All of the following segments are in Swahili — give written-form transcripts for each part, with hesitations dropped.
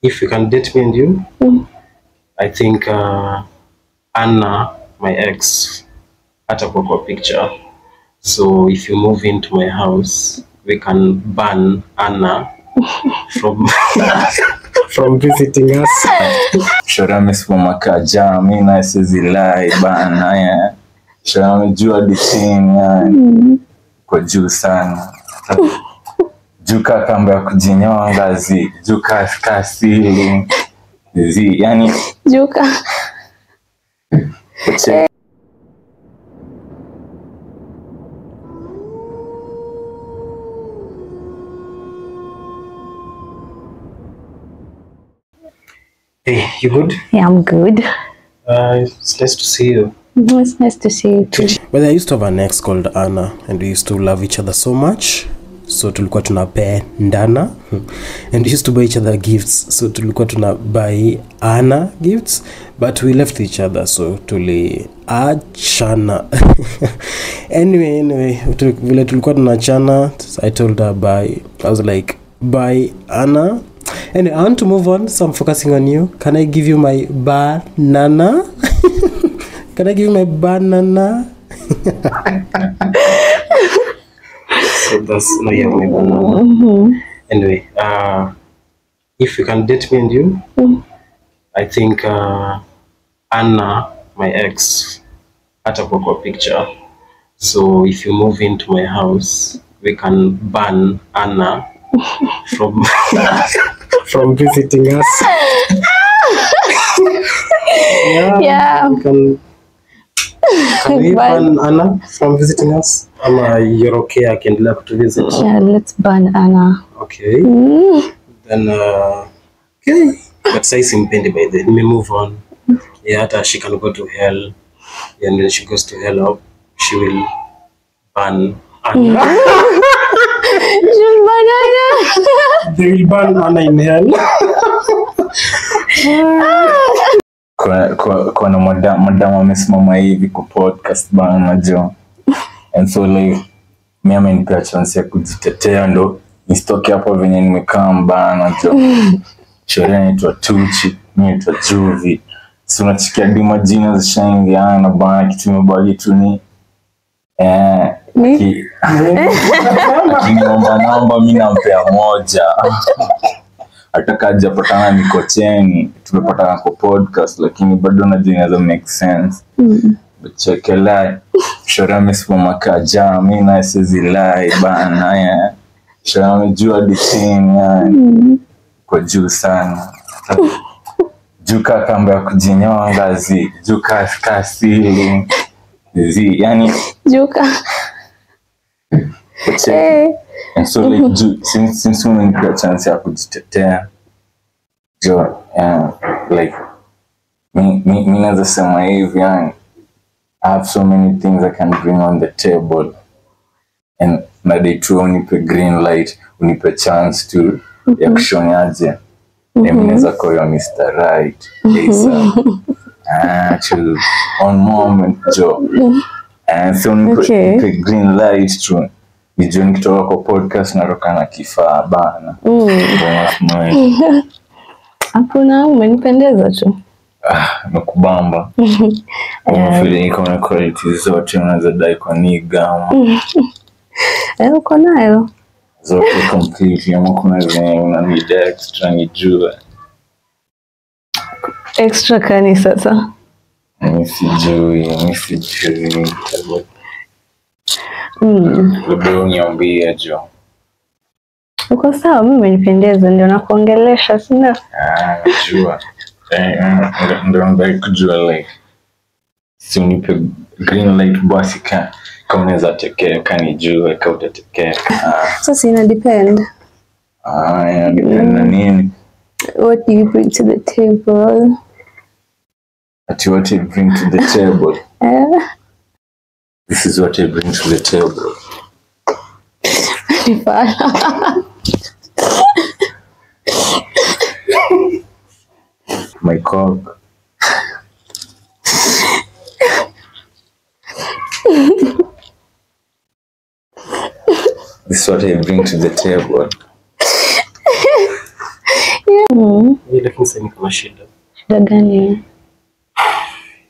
if you can date me and you, I think Anna, my ex, atakuwa kwa picture. So if you move into my house, we can ban Anna from from visiting us. Shorame sipoma kaja, mina sezilai bana ya. Shorame jua ditini ya. Kwa juu sana. Juka kamba ya kujinyonga zi. Juka kasili. Zi, yani. Juka. Hey, you good? Yeah, I'm good. It's nice to see you. It's nice to see you too. Well, I used to have an ex called Anna, and we used to love each other so much. So tulikuwa tunapendana, and we used to buy each other gifts. So tulikuwa tunabuy Anna gifts, but we left each other, so tuliachana. Anyway, vile tulikuwa tunachana, I told her bye. I was like, bye Anna. And I want to move on, so I'm focusing on you. Can I give you my banana? Can I give you my banana? So that's no, yeah, my banana. Anyway, if you can date me and you, I think Anna, my ex, atakuwa kwa picture. So if you move into my house, we can ban Anna from from visiting us. Yeah. Can we ban Anna from visiting us? You're okay, I can love to visit. Yeah, let's ban Anna. Okay. Then okay. But say simpendi by then. We move on. Yeah, hata she can go to hell. And when she goes to hell, she will ban Anna. Just ban Anna. They will ban Anna in hell. Kwa na madam amesimama hivi kwa podcast bana jo. And so like mimi amenipea chance ya kujitetea ndo nistoke hapo venye nimekaa bana jo. Sherehe inaitwa Tuchi, mimi naitwa Juvi. So unachikia dima jina zishaingiana bana, kitu imebaki tu ni namba mimi nampea moja. Atakaja patana niko cheni, tumepatana kwa podcast lakini bado najua inaweza make sense. But chekelai, Shorame sipoma kaja, mina sezilai bana ya. Shorame jua ditini ya. Kwa juu sana. Juka kamba ya kujinyonga zi. Juka kasili. Zi, yani. Juka. And so like since we get a chance ya kujitetea jo like me naweza sema hivi yani I have so many things I can bring on the table and na they tu unipe green light unipe chance to ya kushonyaje mimi naweza kwa Mr. Right actually on moment jo and so unipe green light to Nijua nikitoka kwa podcast naroka na kifaa bana. Hakuna, umenipendeza tu. Nakubamba. Feeling iko na quality zote unaweza dai kwa niga. Uko nayo. Zote completely ama kuna zenye unanid extra nijua. Extra kani sasa? Mimi sijui. Labda uniambie jo. Uko sawa, mimi umenipendeza ndio nakuongelesha sina. Najua. Ndio mbaya kujua like. Si unipe green light basi kama unaweza tekea kanijua kama utatekea. Sasa ina depend. Ina depend na nini? What do you bring to the table? What you bring to the table? This is what I bring to the table. My cock. This is what I bring to the table. Yeah. Lakini sasa niko na shida. Shida gani?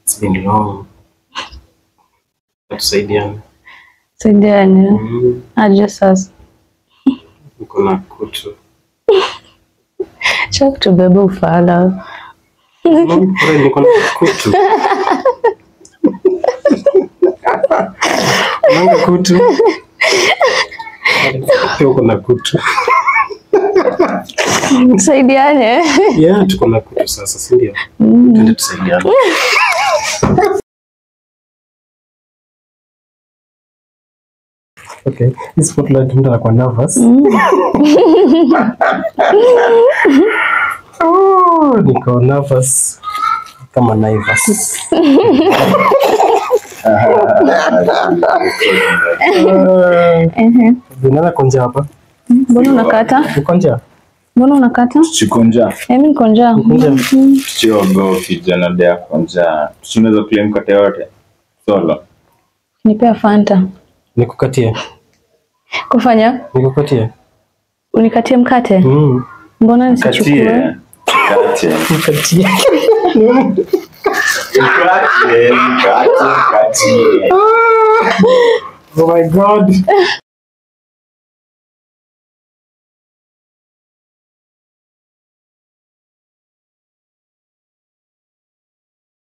It's been long. Tusaidiane. Saidiane. Aje sasa. Niko na kutu. Chak tubebe ufala. Niko na kutu. Nanga kutu. Tuko na kutu. Saidiane. Yeah, tuko na kutu sasa, si ndio? Twende tusaidiane. Okay, this spotlight mtu anakuwa nervous. Niko nervous kama Naivas. Nina konja hapa. Mbona unakata? Konja. Mbona unakata? Chikonja. Mimi niko njaa. Chiogo kijana dia konja. Tunaweza play mkate yote. Solo. Nipea Fanta. Nikukatie. Kufanya? Nikukatie. Unikatie mkate? Mbona nisichukue? Katie. Nikukatie. Katie. Oh my God.